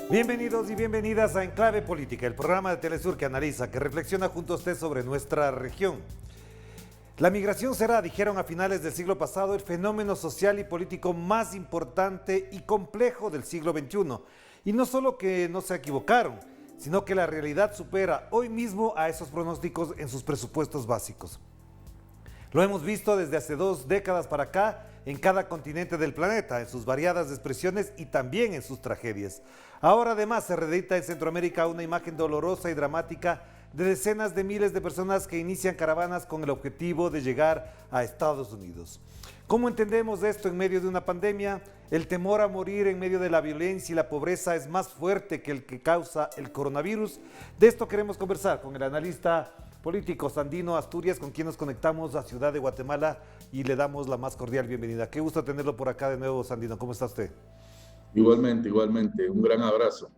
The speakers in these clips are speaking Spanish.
Bienvenidos y bienvenidas a Enclave Política, el programa de Telesur que analiza, que reflexiona junto a usted sobre nuestra región. La migración será, dijeron a finales del siglo pasado, el fenómeno social y político más importante y complejo del siglo XXI. Y no solo que no se equivocaron, sino que la realidad supera hoy mismo a esos pronósticos en sus presupuestos básicos. Lo hemos visto desde hace 2 décadas para acá en cada continente del planeta, en sus variadas expresiones y también en sus tragedias. Ahora además se reedita en Centroamérica una imagen dolorosa y dramática de decenas de miles de personas que inician caravanas con el objetivo de llegar a Estados Unidos. ¿Cómo entendemos esto en medio de una pandemia? El temor a morir en medio de la violencia y la pobreza es más fuerte que el que causa el coronavirus. De esto queremos conversar con el analista político Sandino Asturias, con quien nos conectamos a Ciudad de Guatemala y le damos la más cordial bienvenida. Qué gusto tenerlo por acá de nuevo, Sandino. ¿Cómo está usted? Igualmente. Un gran abrazo.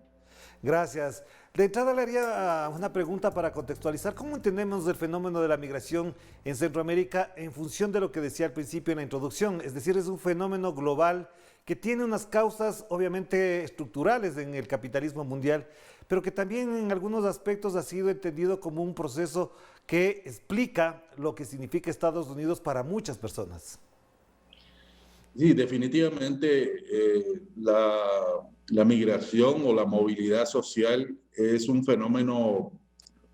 Gracias. De entrada le haría una pregunta para contextualizar. ¿Cómo entendemos el fenómeno de la migración en Centroamérica en función de lo que decía al principio en la introducción? Es decir, es un fenómeno global que tiene unas causas obviamente estructurales en el capitalismo mundial, pero que también en algunos aspectos ha sido entendido como un proceso que explica lo que significa Estados Unidos para muchas personas. Sí, definitivamente la migración o la movilidad social es un fenómeno,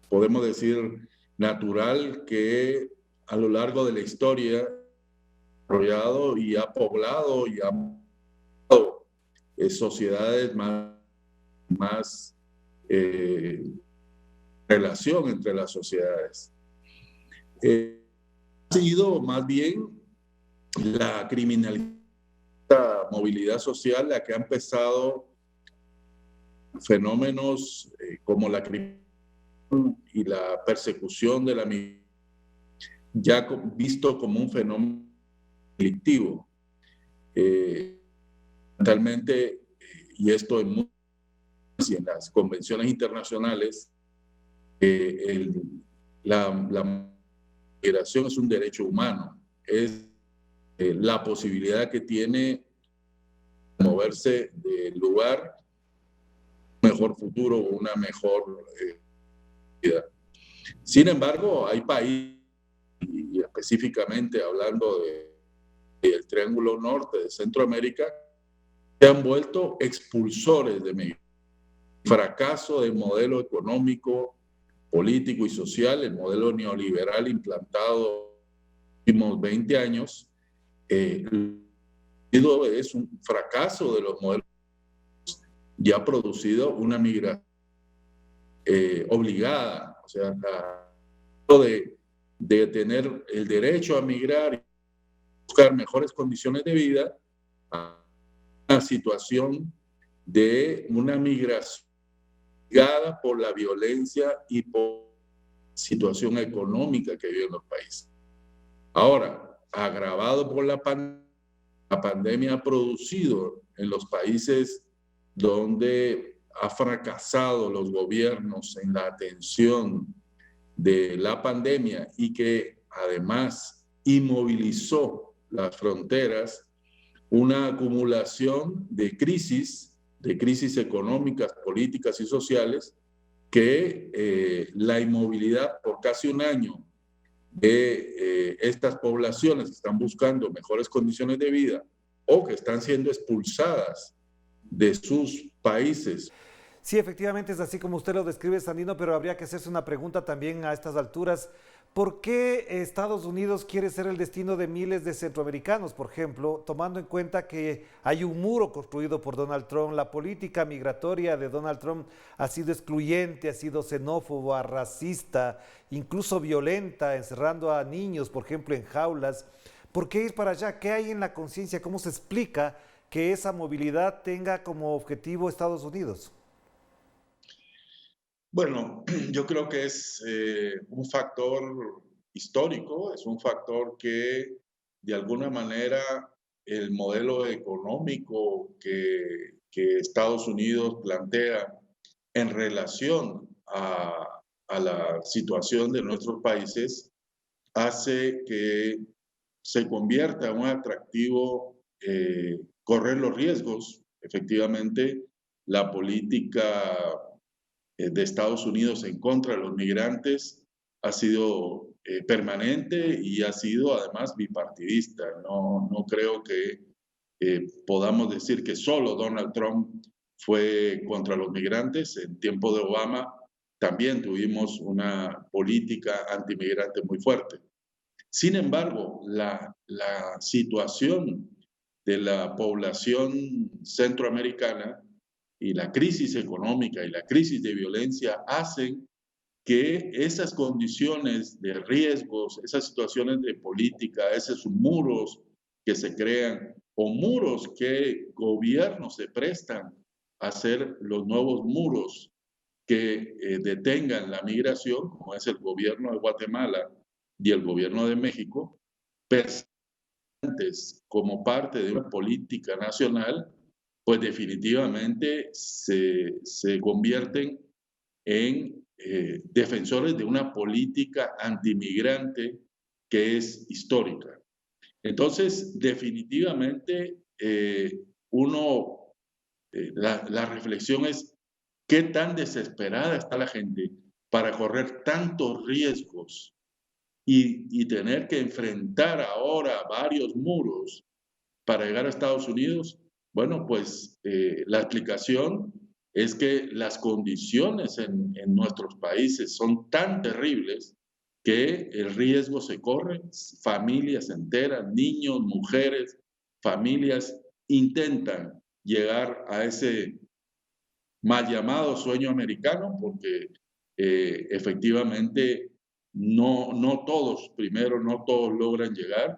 podemos decir, natural que a lo largo de la historia ha desarrollado y ha poblado y ha sociedades más relación entre las sociedades. Ha sido más bien la criminalidad, la movilidad social, la que ha empezado fenómenos como la criminalidad y la persecución de la migración, ya visto como un fenómeno delictivo. Totalmente, y esto en las convenciones internacionales, la migración es un derecho humano, es la posibilidad que tiene de moverse del lugar, un mejor futuro o una mejor vida. Sin embargo, hay países, y específicamente hablando del Triángulo Norte de Centroamérica, se han vuelto expulsores de migración. Fracaso del modelo económico, político y social, el modelo neoliberal implantado en los últimos 20 años, es un fracaso de los modelos y ha producido una migración obligada, o sea, de tener el derecho a migrar y buscar mejores condiciones de vida, a una situación de una migración obligada por la violencia y por la situación económica que viven los países. Ahora, agravado por la pandemia ha producido en los países donde ha fracasado los gobiernos en la atención de la pandemia y que además inmovilizó las fronteras, una acumulación de crisis económicas, políticas y sociales que la inmovilidad por casi un año de estas poblaciones que están buscando mejores condiciones de vida o que están siendo expulsadas de sus países. Sí, efectivamente es así como usted lo describe, Sandino, pero habría que hacerse una pregunta también a estas alturas. ¿Por qué Estados Unidos quiere ser el destino de miles de centroamericanos, por ejemplo, tomando en cuenta que hay un muro construido por Donald Trump? La política migratoria de Donald Trump ha sido excluyente, ha sido xenófoba, racista, incluso violenta, encerrando a niños, por ejemplo, en jaulas. ¿Por qué ir para allá? ¿Qué hay en la conciencia? ¿Cómo se explica que esa movilidad tenga como objetivo Estados Unidos? Bueno, yo creo que es un factor histórico, es un factor que de alguna manera el modelo económico que que Estados Unidos plantea en relación a la situación de nuestros países hace que se convierta en un atractivo correr los riesgos. Efectivamente, la política de Estados Unidos en contra de los migrantes ha sido permanente y ha sido además bipartidista. No creo que podamos decir que solo Donald Trump fue contra los migrantes. En tiempo de Obama también tuvimos una política antimigrante muy fuerte. Sin embargo, la situación de la población centroamericana y la crisis económica y la crisis de violencia hacen que esas condiciones de riesgos, esas situaciones de política, esos muros que se crean o muros que gobiernos se prestan a hacer los nuevos muros que detengan la migración, como es el gobierno de Guatemala y el gobierno de México, persistentes como parte de una política nacional, pues definitivamente se convierten en defensores de una política antimigrante que es histórica. Entonces, definitivamente, la reflexión es qué tan desesperada está la gente para correr tantos riesgos y tener que enfrentar ahora varios muros para llegar a Estados Unidos. Bueno, pues la explicación es que las condiciones en nuestros países son tan terribles que el riesgo se corre, familias enteras, niños, mujeres, familias intentan llegar a ese mal llamado sueño americano porque efectivamente no todos, primero, no todos logran llegar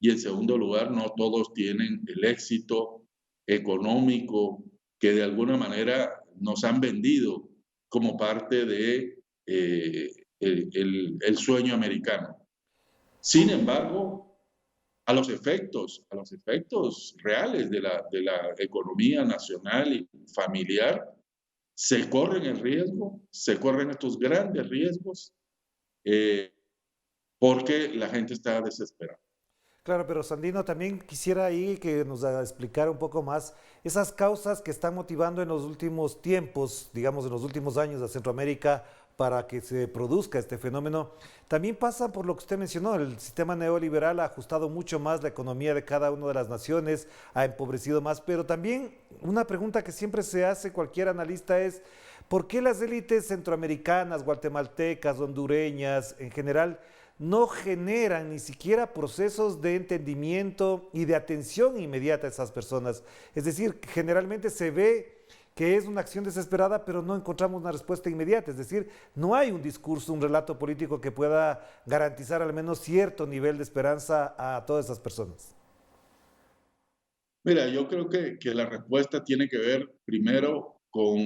y en segundo lugar, no todos tienen el éxito económico que de alguna manera nos han vendido como parte de el sueño americano. Sin embargo, a los efectos reales de la economía nacional y familiar, se corren el riesgo, se corren estos grandes riesgos porque la gente está desesperada. Claro, pero Sandino, también quisiera ahí que nos explicara un poco más esas causas que están motivando en los últimos tiempos, digamos en los últimos años a Centroamérica para que se produzca este fenómeno. También pasa por lo que usted mencionó, el sistema neoliberal ha ajustado mucho más la economía de cada una de las naciones, ha empobrecido más, pero también una pregunta que siempre se hace cualquier analista es, ¿por qué las élites centroamericanas, guatemaltecas, hondureñas, en general, no generan ni siquiera procesos de entendimiento y de atención inmediata a esas personas? Es decir, generalmente se ve que es una acción desesperada, pero no encontramos una respuesta inmediata. Es decir, no hay un discurso, un relato político que pueda garantizar al menos cierto nivel de esperanza a todas esas personas. Mira, yo creo que la respuesta tiene que ver primero con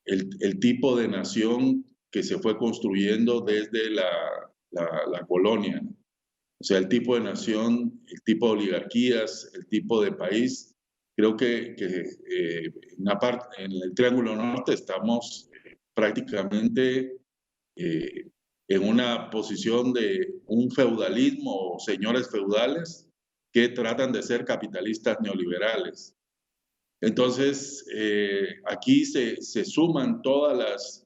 el tipo de nación que se fue construyendo desde la colonia. O sea, el tipo de nación, el tipo de oligarquías, el tipo de país. Creo que en el Triángulo Norte estamos prácticamente en una posición de un feudalismo o señores feudales que tratan de ser capitalistas neoliberales. Entonces, aquí se suman todas las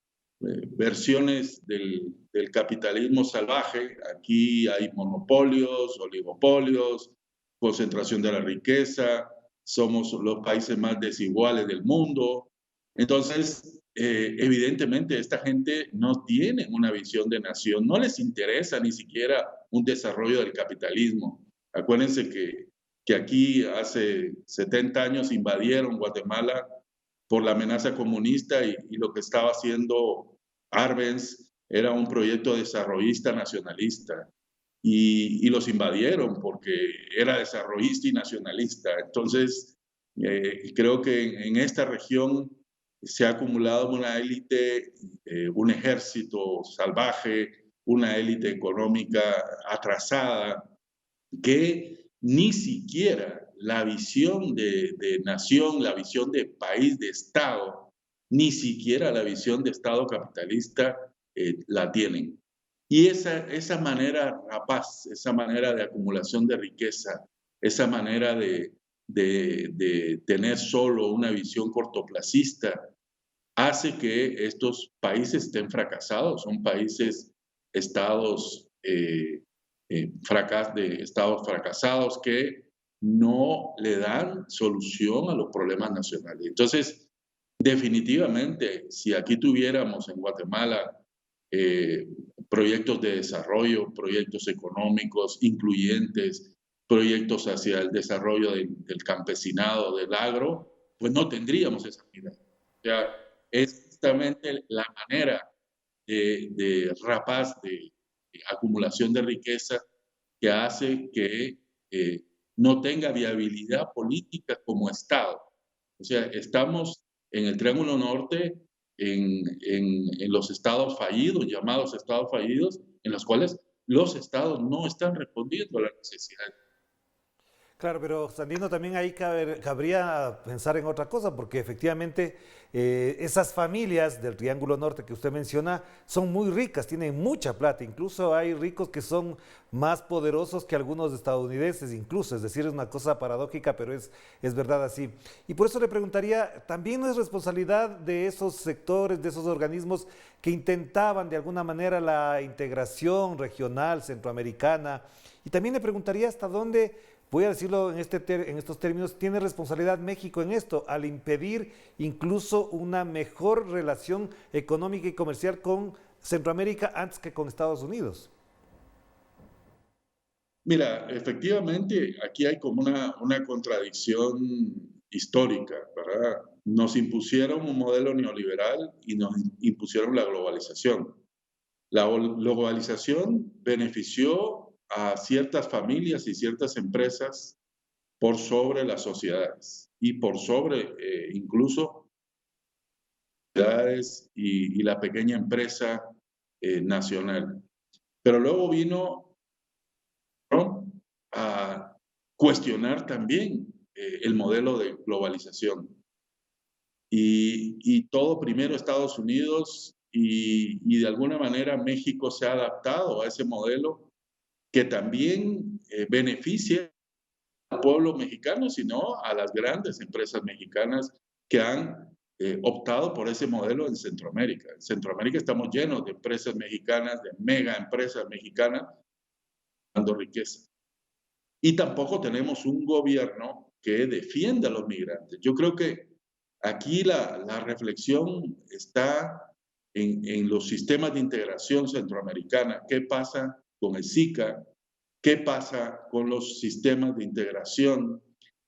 versiones del capitalismo salvaje. Aquí hay monopolios, oligopolios, concentración de la riqueza, somos los países más desiguales del mundo. Entonces, evidentemente, esta gente no tiene una visión de nación, no les interesa ni siquiera un desarrollo del capitalismo. Acuérdense que aquí hace 70 años invadieron Guatemala por la amenaza comunista y lo que estaba haciendo Arbenz era un proyecto desarrollista nacionalista y los invadieron porque era desarrollista y nacionalista. Entonces, creo que en esta región se ha acumulado una élite, un ejército salvaje, una élite económica atrasada que ni siquiera la visión de nación, la visión de país, de Estado, ni siquiera la visión de Estado capitalista la tienen. Y esa manera rapaz, esa manera de acumulación de riqueza, esa manera de tener solo una visión cortoplacista, hace que estos países estén fracasados. Son países, estados, estados fracasados que no le dan solución a los problemas nacionales. Entonces, definitivamente, si aquí tuviéramos en Guatemala proyectos de desarrollo, proyectos económicos incluyentes, proyectos hacia el desarrollo del campesinado, del agro, pues no tendríamos esa mirada. O sea, es justamente la manera de rapaz, de acumulación de riqueza, que hace que no tenga viabilidad política como Estado. O sea, estamos en el Triángulo Norte, en los estados fallidos, llamados estados fallidos, en los cuales los estados no están respondiendo a las necesidades. Claro, pero Sandino, también ahí cabría pensar en otra cosa, porque efectivamente esas familias del Triángulo Norte que usted menciona son muy ricas, tienen mucha plata, incluso hay ricos que son más poderosos que algunos estadounidenses, incluso, es decir, es una cosa paradójica, pero es verdad así. Y por eso le preguntaría, ¿también no es responsabilidad de esos sectores, de esos organismos que intentaban de alguna manera la integración regional, centroamericana? Y también le preguntaría hasta dónde, voy a decirlo en estos términos, tiene responsabilidad México en esto, al impedir incluso una mejor relación económica y comercial con Centroamérica antes que con Estados Unidos. Mira, efectivamente, aquí hay como una contradicción histórica, ¿verdad? Nos impusieron un modelo neoliberal y nos impusieron la globalización. La globalización benefició a ciertas familias y ciertas empresas por sobre las sociedades y por sobre incluso sociedades y la pequeña empresa nacional. Pero luego vino Trump a cuestionar también el modelo de globalización. Y todo primero Estados Unidos y de alguna manera México se ha adaptado a ese modelo que también beneficia al pueblo mexicano, sino a las grandes empresas mexicanas que han optado por ese modelo en Centroamérica. En Centroamérica estamos llenos de empresas mexicanas, de mega empresas mexicanas, dando riqueza. Y tampoco tenemos un gobierno que defienda a los migrantes. Yo creo que aquí la reflexión está en los sistemas de integración centroamericana. ¿Qué pasa con el SICA? ¿Qué pasa con los sistemas de integración?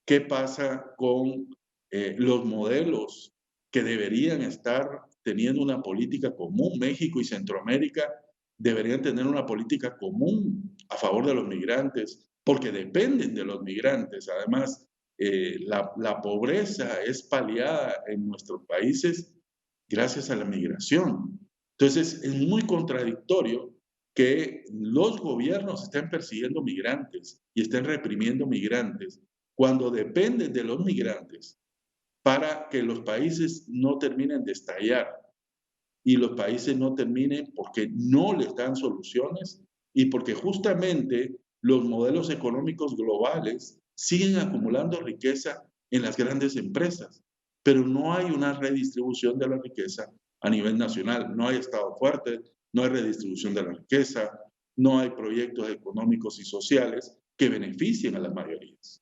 ¿Qué pasa con los modelos que deberían estar teniendo una política común? México y Centroamérica deberían tener una política común a favor de los migrantes, porque dependen de los migrantes. Además, la pobreza es paliada en nuestros países gracias a la migración. Entonces, es muy contradictorio que los gobiernos estén persiguiendo migrantes y estén reprimiendo migrantes cuando dependen de los migrantes para que los países no terminen de estallar y los países no terminen porque no les dan soluciones y porque justamente los modelos económicos globales siguen acumulando riqueza en las grandes empresas, pero no hay una redistribución de la riqueza a nivel nacional, no hay Estado fuerte, no hay redistribución de la riqueza, no hay proyectos económicos y sociales que beneficien a las mayorías.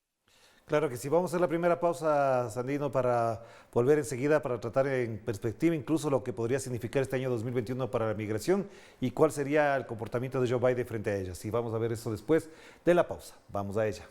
Claro que sí, vamos a hacer la primera pausa, Sandino, para volver enseguida para tratar en perspectiva incluso lo que podría significar este año 2021 para la migración y cuál sería el comportamiento de Joe Biden frente a ella. Sí, vamos a ver eso después de la pausa. Vamos a ella.